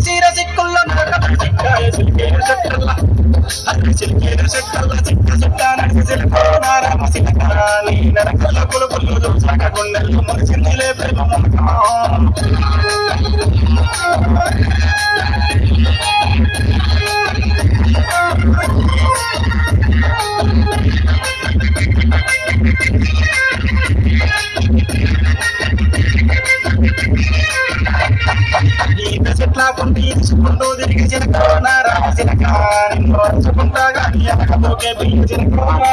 చీర సిక్కుల్లో చిక్కాయ సిలికేరు చెట్టల్ల సిలికేరు చెట్టల్ల చిక్క చుట్ట నడిచి సిలికోనారామ సిలకాని నరకల్ల కొలుపులు చూసాక గుండెల్లో మరిచిందిలే ప్రేమ చెట్లా కొండి తీసుకుంటూ తిరిగి చిలకోనారామ సిలకాని నోచుకుంటా గాని వెనకతోకే బియ్య చిలకోనా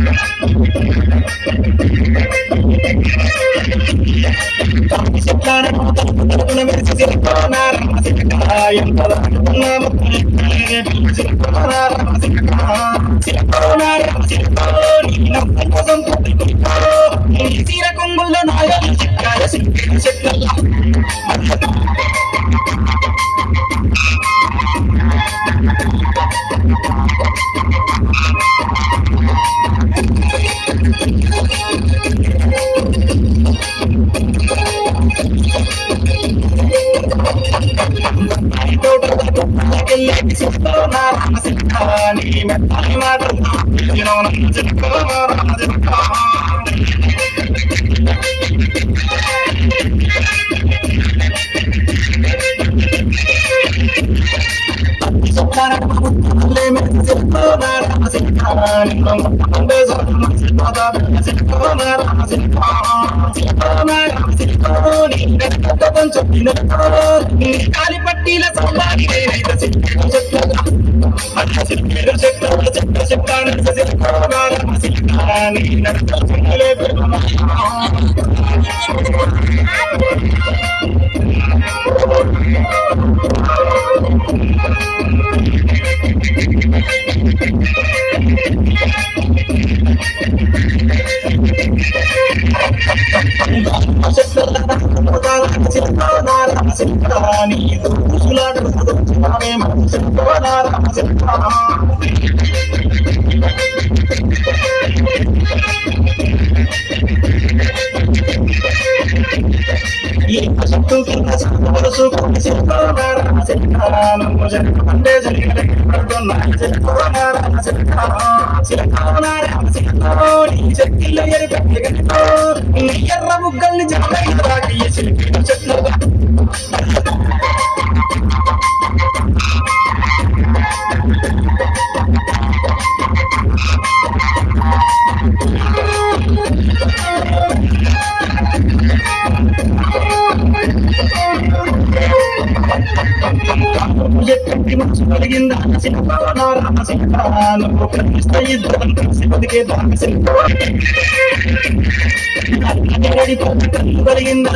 చెట్లను మెరిసి సిలకోనారామ సిలకాయ చీర కొంగుల్లో నాయకులు చిక్కాయ చెట్ల కాలి పట్టీల సంబాడి ఎర్ర ముగ్గల్ని చెట్లు కలిగిందా కలిగిందా